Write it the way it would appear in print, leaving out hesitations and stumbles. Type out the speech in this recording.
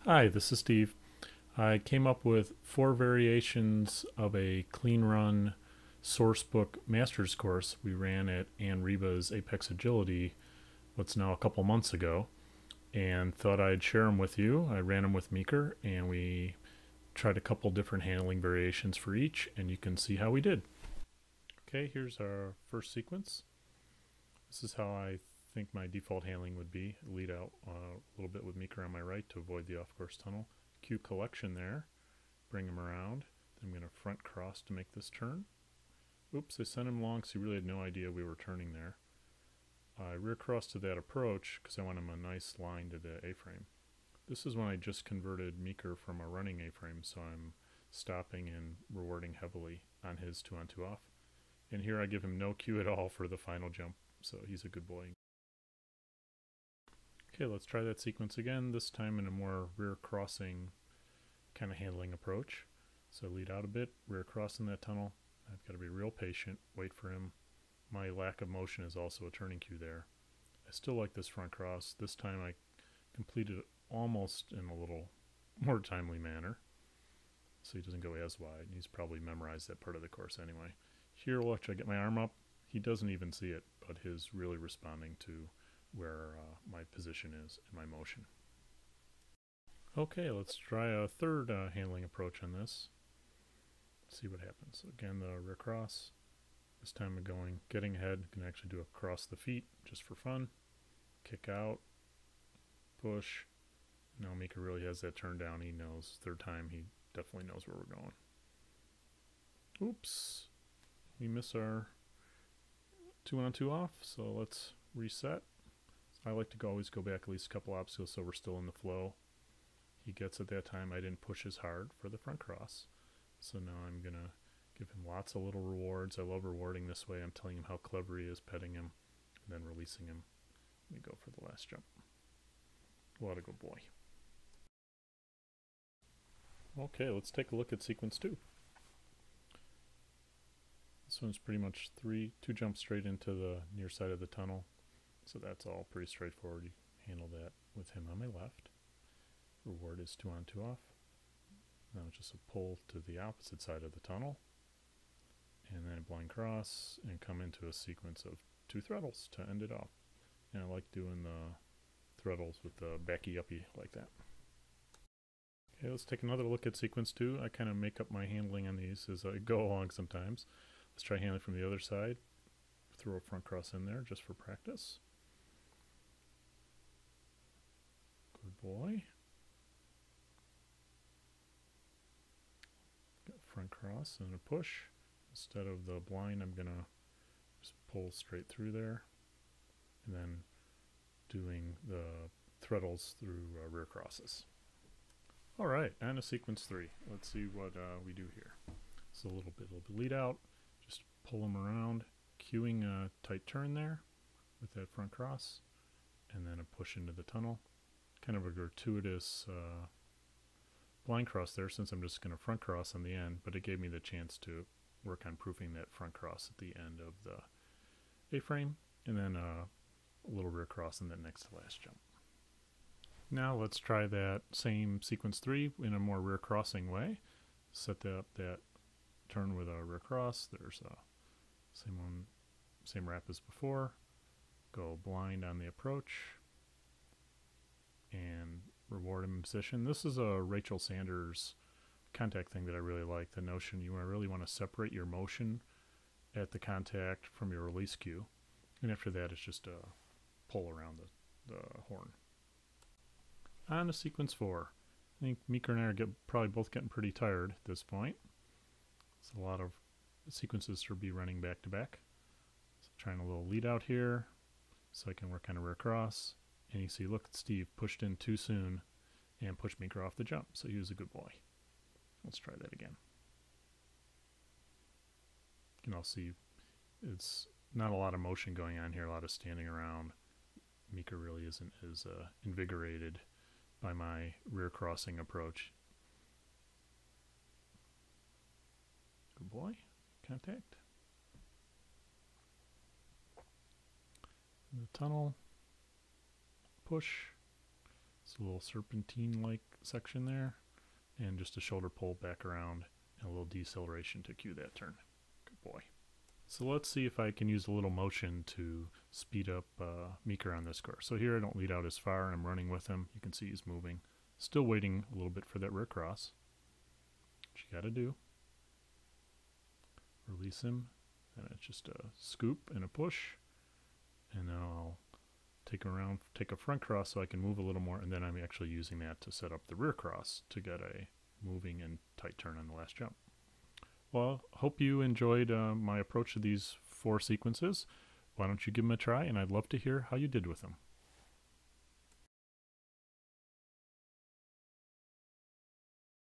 Hi, this is Steve. I came up with 4 variations of a clean run Sourcebook master's course we ran at Ann Reba's Apex Agility, what's now a couple months ago, and thought I'd share them with you. I ran them with Meeker, and we tried a couple different handling variations for each, and you can see how we did. Okay, here's our first sequence. This is how I think my default handling would be. Lead out a little bit with Meeker on my right to avoid the off-course tunnel. Cue collection there, bring him around. Then I'm going to front cross to make this turn. Oops, I sent him long, so he really had no idea we were turning there. I rear cross to that approach because I want him a nice line to the A-frame. This is when I just converted Meeker from a running A-frame, so I'm stopping and rewarding heavily on his 2-on-2 off. And here I give him no cue at all for the final jump, so he's a good boy. Okay, let's try that sequence again, this time in a more rear crossing kind of handling approach. So lead out a bit, rear cross in that tunnel. I've got to be real patient, wait for him. My lack of motion is also a turning cue there. I still like this front cross. This time I completed it almost in a little more timely manner, so he doesn't go as wide. He's probably memorized that part of the course anyway. Here, watch, I get my arm up. He doesn't even see it, but he's really responding to where my position is in my motion. Okay, let's try a third handling approach on this. See what happens. So again, the rear cross. This time I'm getting ahead. Can actually do a cross the feet just for fun. Kick out, push. Now Meeker really has that turn down. He knows. Third time, he definitely knows where we're going. Oops, we miss our 2-on-2 off. So let's reset. I like to always go back at least a couple obstacles so we're still in the flow. He gets at that time. I didn't push as hard for the front cross. So now I'm going to give him lots of little rewards. I love rewarding this way. I'm telling him how clever he is, petting him, and then releasing him. Let me go for the last jump. What a good boy. Okay, let's take a look at sequence 2. This one's pretty much 2 jumps straight into the near side of the tunnel. So that's all pretty straightforward. You handle that with him on my left. Reward is 2-on-2 off. Now just a pull to the opposite side of the tunnel. And then a blind cross and come into a sequence of 2 throttles to end it off. And I like doing the throttles with the backy uppy like that. Okay, let's take another look at sequence 2. I kind of make up my handling on these as I go along sometimes. Let's try handling from the other side. Throw a front cross in there just for practice. Good boy. Got front cross and a push. Instead of the blind, I'm going to just pull straight through there. And then doing the throttles through rear crosses. Alright, on to sequence 3. Let's see what we do here. So a little bit of lead out. Just pull them around. Cueing a tight turn there with that front cross. And then a push into the tunnel. Kind of a gratuitous blind cross there since I'm just going to front cross on the end, but it gave me the chance to work on proofing that front cross at the end of the A-frame, and then a little rear cross in that next to last jump. Now let's try that same sequence 3 in a more rear crossing way. Set up that turn with a rear cross. There's a same wrap as before. Go blind on the approach and reward him in position. This is a Rachel Sanders contact thing that I really like. The notion you really want to separate your motion at the contact from your release cue. And after that, it's just a pull around the horn. On to sequence 4. I think Meeker and I are probably both getting pretty tired at this point. It's a lot of sequences to be running back to back. So trying a little lead out here so I can work on a rear cross. And you see, look, Steve pushed in too soon and pushed Meeker off the jump, so he was a good boy. Let's try that again. You can all see it's not a lot of motion going on here, a lot of standing around. Meeker really isn't as invigorated by my rear crossing approach. Good boy. Contact. In the tunnel. Push. Just a little serpentine-like section there, and just a shoulder pull back around, and a little deceleration to cue that turn. Good boy. So let's see if I can use a little motion to speed up Meeker on this course. So here I don't lead out as far, and I'm running with him. You can see he's moving. Still waiting a little bit for that rear cross. What you gotta do. Release him, and it's just a scoop and a push, and then I'll take around, take a front cross so I can move a little more, and then I'm actually using that to set up the rear cross to get a moving and tight turn on the last jump. Well, hope you enjoyed my approach to these 4 sequences. Why don't you give them a try, and I'd love to hear how you did with them.